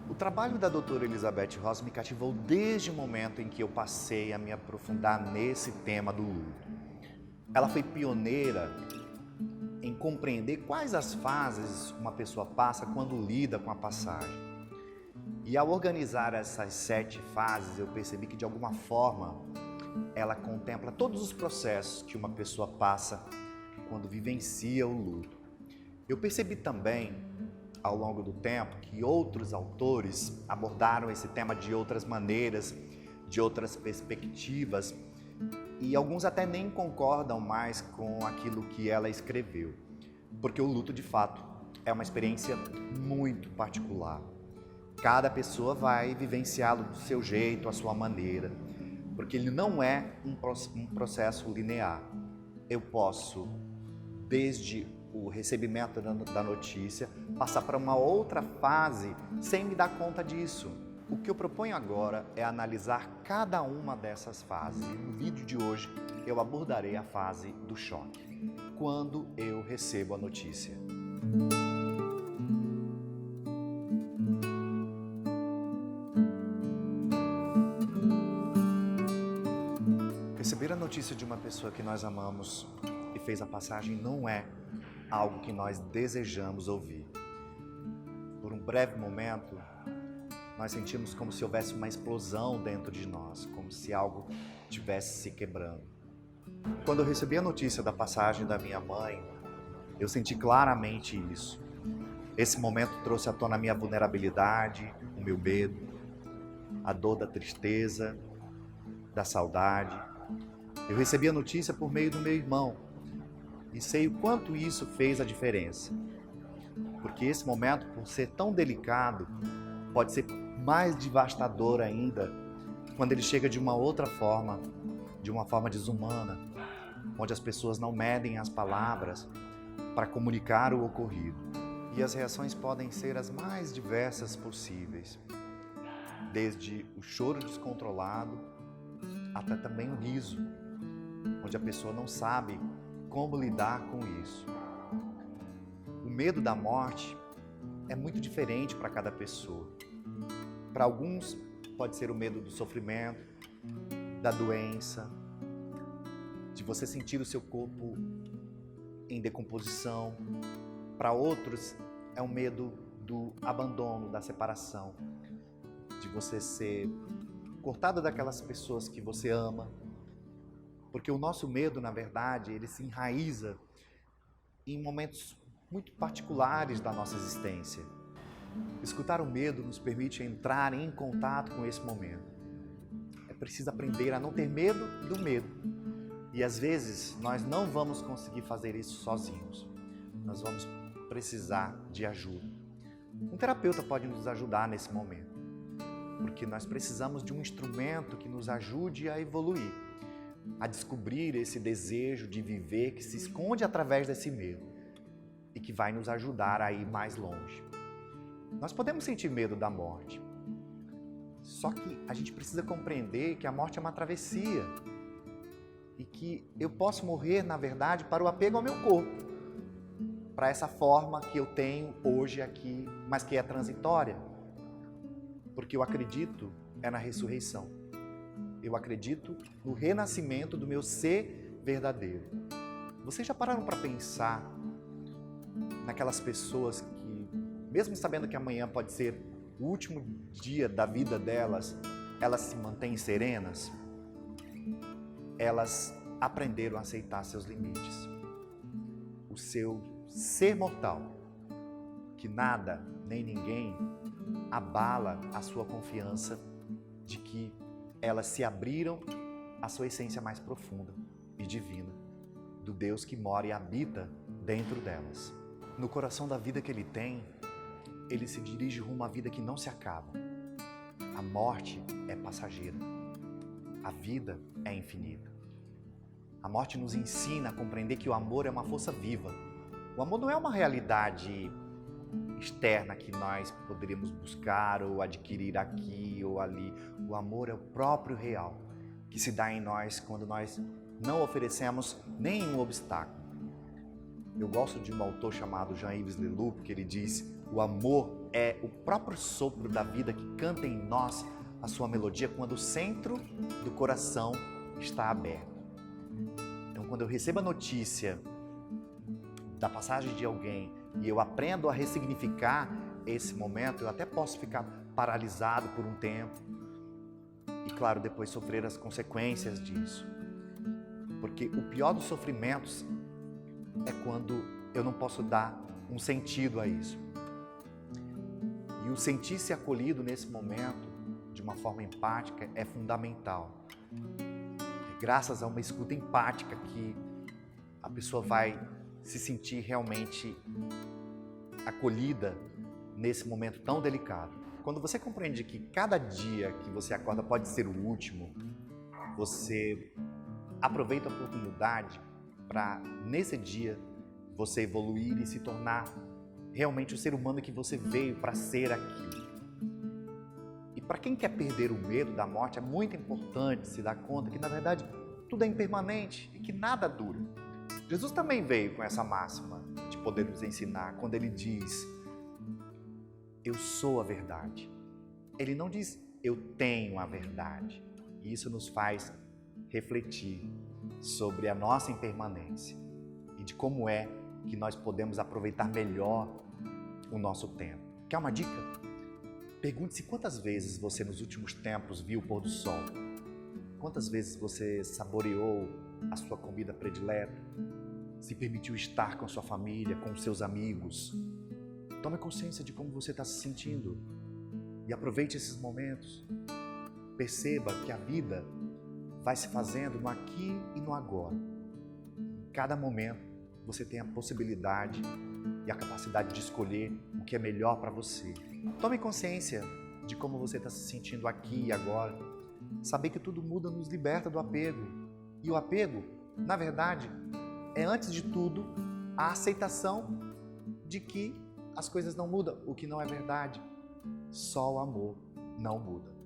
O trabalho da doutora Elizabeth Ross me cativou desde o momento em que eu passei a me aprofundar nesse tema do luto. Ela foi pioneira em compreender quais as fases uma pessoa passa quando lida com a passagem. E ao organizar essas 7 fases, eu percebi que de alguma forma ela contempla todos os processos que uma pessoa passa quando vivencia o luto. Eu percebi também, ao longo do tempo, que outros autores abordaram esse tema de outras maneiras, de outras perspectivas, e alguns até nem concordam mais com aquilo que ela escreveu, porque o luto, de fato, é uma experiência muito particular. Cada pessoa vai vivenciá-lo do seu jeito, à sua maneira, porque ele não é um processo linear. Eu posso, desde o recebimento da notícia, passar para uma outra fase sem me dar conta disso. O que eu proponho agora é analisar cada uma dessas fases. E no vídeo de hoje eu abordarei a fase do choque, quando eu recebo a notícia. Receber a notícia de uma pessoa que nós amamos e fez a passagem não é algo que nós desejamos ouvir. Por um breve momento, nós sentimos como se houvesse uma explosão dentro de nós, como se algo estivesse se quebrando. Quando eu recebi a notícia da passagem da minha mãe, eu senti claramente isso. Esse momento trouxe à tona a minha vulnerabilidade, o meu medo, a dor da tristeza, da saudade. Eu recebi a notícia por meio do meu irmão e sei o quanto isso fez a diferença. Porque esse momento, por ser tão delicado, pode ser mais devastador ainda quando ele chega de uma outra forma, de uma forma desumana, onde as pessoas não medem as palavras para comunicar o ocorrido. E as reações podem ser as mais diversas possíveis, desde o choro descontrolado até também o riso, onde a pessoa não sabe como lidar com isso. O medo da morte é muito diferente para cada pessoa. Para alguns pode ser o medo do sofrimento, da doença, de você sentir o seu corpo em decomposição. Para outros é o medo do abandono, da separação, de você ser cortado daquelas pessoas que você ama. Porque o nosso medo, na verdade, ele se enraiza em momentos muito particulares da nossa existência. Escutar o medo nos permite entrar em contato com esse momento. É preciso aprender a não ter medo do medo. E às vezes nós não vamos conseguir fazer isso sozinhos. Nós vamos precisar de ajuda. Um terapeuta pode nos ajudar nesse momento, porque nós precisamos de um instrumento que nos ajude a evoluir, a descobrir esse desejo de viver que se esconde através desse medo e que vai nos ajudar a ir mais longe. Nós podemos sentir medo da morte, só que a gente precisa compreender que a morte é uma travessia e que eu posso morrer, na verdade, para o apego ao meu corpo, para essa forma que eu tenho hoje aqui, mas que é transitória, porque eu acredito na ressurreição. Eu acredito no renascimento do meu ser verdadeiro. Vocês já pararam para pensar naquelas pessoas que, mesmo sabendo que amanhã pode ser o último dia da vida delas, elas se mantêm serenas? Elas aprenderam a aceitar seus limites. O seu ser mortal, que nada nem ninguém abala a sua confiança de que elas se abriram à sua essência mais profunda e divina, do Deus que mora e habita dentro delas. No coração da vida que ele tem, ele se dirige rumo à vida que não se acaba. A morte é passageira. A vida é infinita. A morte nos ensina a compreender que o amor é uma força viva. O amor não é uma realidade externa que nós poderíamos buscar ou adquirir aqui ou ali. O amor é o próprio real, que se dá em nós quando nós não oferecemos nenhum obstáculo. Eu gosto de um autor chamado Jean-Yves Leloup, que ele diz: o amor é o próprio sopro da vida que canta em nós a sua melodia quando o centro do coração está aberto. Então, quando eu recebo a notícia da passagem de alguém e eu aprendo a ressignificar esse momento, eu até posso ficar paralisado por um tempo e, claro, depois sofrer as consequências disso. Porque o pior dos sofrimentos é quando eu não posso dar um sentido a isso. E o sentir-se acolhido nesse momento, de uma forma empática, é fundamental. É graças a uma escuta empática que a pessoa vai se sentir realmente acolhida nesse momento tão delicado. Quando você compreende que cada dia que você acorda pode ser o último, você aproveita a oportunidade para, nesse dia, você evoluir e se tornar realmente o ser humano que você veio para ser aqui. E para quem quer perder o medo da morte, é muito importante se dar conta que, na verdade, tudo é impermanente e que nada dura. Jesus também veio com essa máxima de poder nos ensinar, quando ele diz: eu sou a verdade. Ele não diz: eu tenho a verdade. E isso nos faz refletir sobre a nossa impermanência e de como é que nós podemos aproveitar melhor o nosso tempo. Quer uma dica? Pergunte-se quantas vezes você nos últimos tempos viu o pôr do sol. Quantas vezes você saboreou a sua comida predileta, se permitiu estar com a sua família, com os seus amigos. Tome consciência de como você está se sentindo e aproveite esses momentos. Perceba que a vida vai se fazendo no aqui e no agora. Em cada momento você tem a possibilidade e a capacidade de escolher o que é melhor para você. Tome consciência de como você está se sentindo aqui e agora. Saber que tudo muda nos liberta do apego. E o apego, na verdade, é antes de tudo a aceitação de que as coisas não mudam, o que não é verdade. Só o amor não muda.